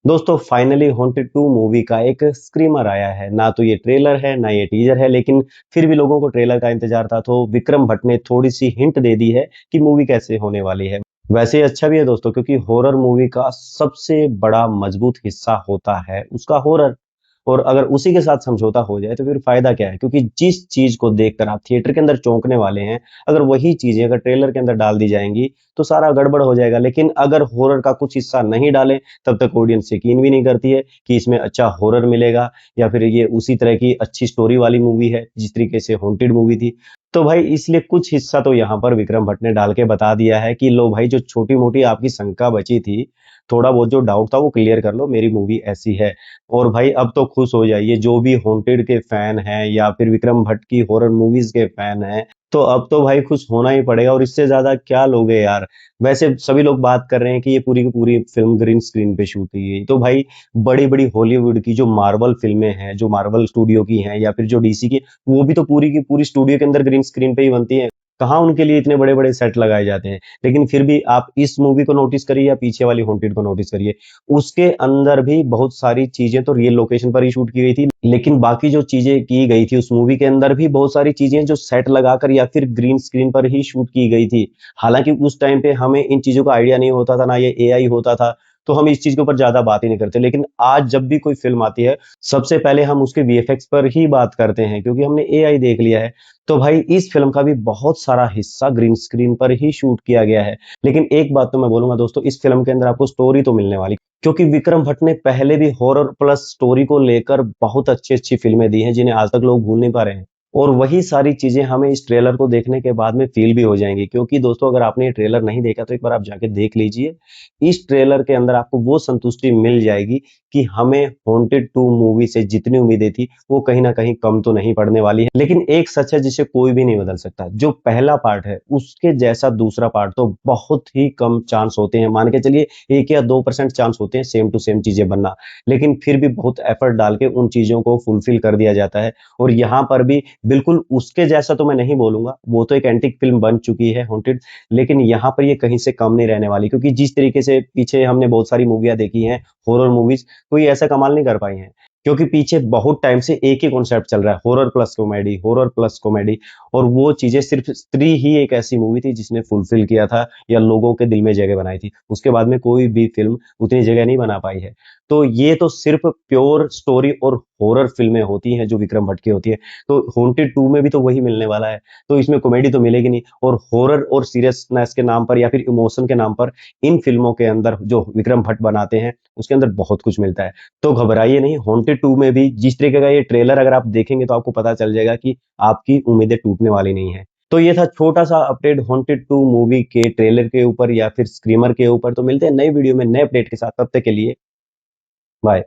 दोस्तों finally haunted 2 movie का एक स्क्रीमर आया है। ना तो ये ट्रेलर है ना ये टीजर है, लेकिन फिर भी लोगों को ट्रेलर का इंतजार था, तो विक्रम भट्ट ने थोड़ी सी हिंट दे दी है कि मूवी कैसे होने वाली है। वैसे अच्छा भी है दोस्तों, क्योंकि हॉरर मूवी का सबसे बड़ा मजबूत हिस्सा होता है उसका हॉरर। और अगर उसी के साथ समझौता हो जाए तो फिर फायदा क्या है, क्योंकि जिस चीज को देखकर आप थिएटर के अंदर चौंकने वाले हैं, अगर वही चीजें अगर ट्रेलर के अंदर डाल दी जाएंगी तो सारा गड़बड़ हो जाएगा। लेकिन अगर हॉरर का कुछ हिस्सा नहीं डालें तब तक ऑडियंस यकीन भी नहीं करती है कि इसमें अच्छा हॉरर मिलेगा, या फिर ये उसी तरह की अच्छी स्टोरी वाली मूवी है जिस तरीके से हॉन्टेड मूवी थी। तो भाई इसलिए कुछ हिस्सा तो यहाँ पर विक्रम भट्ट ने डाल के बता दिया है कि लो भाई, जो छोटी मोटी आपकी शंका बची थी, थोड़ा बहुत जो डाउट था वो क्लियर कर लो, मेरी मूवी ऐसी है। और भाई अब तो खुश हो जाइए, जो भी हॉन्टेड के फैन हैं या फिर विक्रम भट्ट की हॉरर मूवीज के फैन हैं, तो अब तो भाई खुश होना ही पड़ेगा। और इससे ज्यादा क्या लोगे यार। वैसे सभी लोग बात कर रहे हैं कि ये पूरी की पूरी फिल्म ग्रीन स्क्रीन पे शूट की गई, तो भाई बड़ी बड़ी हॉलीवुड की जो मार्वल फिल्में हैं, जो मार्वल स्टूडियो की हैं या फिर जो डीसी की, वो भी तो पूरी की पूरी स्टूडियो के अंदर ग्रीन स्क्रीन पे ही बनती है। कहाँ उनके लिए इतने बड़े बड़े सेट लगाए जाते हैं। लेकिन फिर भी आप इस मूवी को नोटिस करिए या पीछे वाली हॉन्टेड को नोटिस करिए, उसके अंदर भी बहुत सारी चीजें तो रियल लोकेशन पर ही शूट की गई थी, लेकिन बाकी जो चीजें की गई थी उस मूवी के अंदर भी बहुत सारी चीजें जो सेट लगाकर या फिर ग्रीन स्क्रीन पर ही शूट की गई थी। हालांकि उस टाइम पे हमें इन चीजों का आइडिया नहीं होता था, ना ये एआई होता था, तो हम इस चीज के ऊपर ज्यादा बात ही नहीं करते। लेकिन आज जब भी कोई फिल्म आती है, सबसे पहले हम उसके वीएफएक्स पर ही बात करते हैं, क्योंकि हमने एआई देख लिया है। तो भाई इस फिल्म का भी बहुत सारा हिस्सा ग्रीन स्क्रीन पर ही शूट किया गया है। लेकिन एक बात तो मैं बोलूंगा दोस्तों, इस फिल्म के अंदर आपको स्टोरी तो मिलने वाली, क्योंकि विक्रम भट्ट ने पहले भी हॉरर प्लस स्टोरी को लेकर बहुत अच्छी अच्छी फिल्में दी हैं जिन्हें आज तक लोग भूल नहीं पा रहे हैं। और वही सारी चीजें हमें इस ट्रेलर को देखने के बाद में फील भी हो जाएंगी। क्योंकि दोस्तों अगर आपने ये ट्रेलर नहीं देखा तो एक बार आप जाके देख लीजिए। इस ट्रेलर के अंदर आपको वो संतुष्टि मिल जाएगी कि हमें हॉन्टेड 2 मूवी से जितनी उम्मीदें थी वो कहीं ना कहीं कम तो नहीं पड़ने वाली है। लेकिन एक सच है जिसे कोई भी नहीं बदल सकता, जो पहला पार्ट है उसके जैसा दूसरा पार्ट तो बहुत ही कम चांस होते हैं। मान के चलिए 1 या 2% चांस होते हैं सेम टू सेम चीजें बनना, लेकिन फिर भी बहुत एफर्ट डाल के उन चीजों को फुलफिल कर दिया जाता है। और यहाँ पर भी बिल्कुल उसके जैसा तो मैं नहीं बोलूंगा, वो तो एक एंटिक फिल्म बन चुकी है हॉन्टेड, लेकिन यहाँ पर ये कहीं से कम नहीं रहने वाली। क्योंकि जिस तरीके से पीछे हमने बहुत सारी मूवियां देखी हैं हॉरर मूवीज, कोई ऐसा कमाल नहीं कर पाई है। क्योंकि पीछे बहुत टाइम से एक ही कॉन्सेप्ट चल रहा है, horror plus comedy, horror plus comedy. और वो चीजें सिर्फ स्त्री ही एक ऐसी मूवी थी जिसने फुलफिल किया था या लोगों के दिल में जगह बनाई थी। उसके बाद में कोई भी फिल्म उतनी जगह नहीं बना पाई है। तो ये तो सिर्फ प्योर स्टोरी और हॉरर फिल्में होती हैं जो विक्रम भट्ट की होती है। तो हॉन्टेड 2 में भी तो वही मिलने वाला है। तो इसमें कॉमेडी तो मिलेगी नहीं, और हॉरर और सीरियसनेस के नाम पर या फिर इमोशन के नाम पर इन फिल्मों के अंदर जो विक्रम भट्ट बनाते हैं उसके अंदर बहुत कुछ मिलता है। तो घबराइए नहीं, हॉन्टेड 2 में भी जिस तरीके का ये ट्रेलर अगर आप देखेंगे तो आपको पता चल जाएगा कि आपकी उम्मीदें टूटने वाली नहीं है। तो ये था छोटा सा अपडेट हॉन्टेड 2 मूवी के ट्रेलर के ऊपर या फिर स्क्रीमर के ऊपर। तो मिलते हैं नई वीडियो में नए अपडेट के साथ, तब तक के लिए बाय।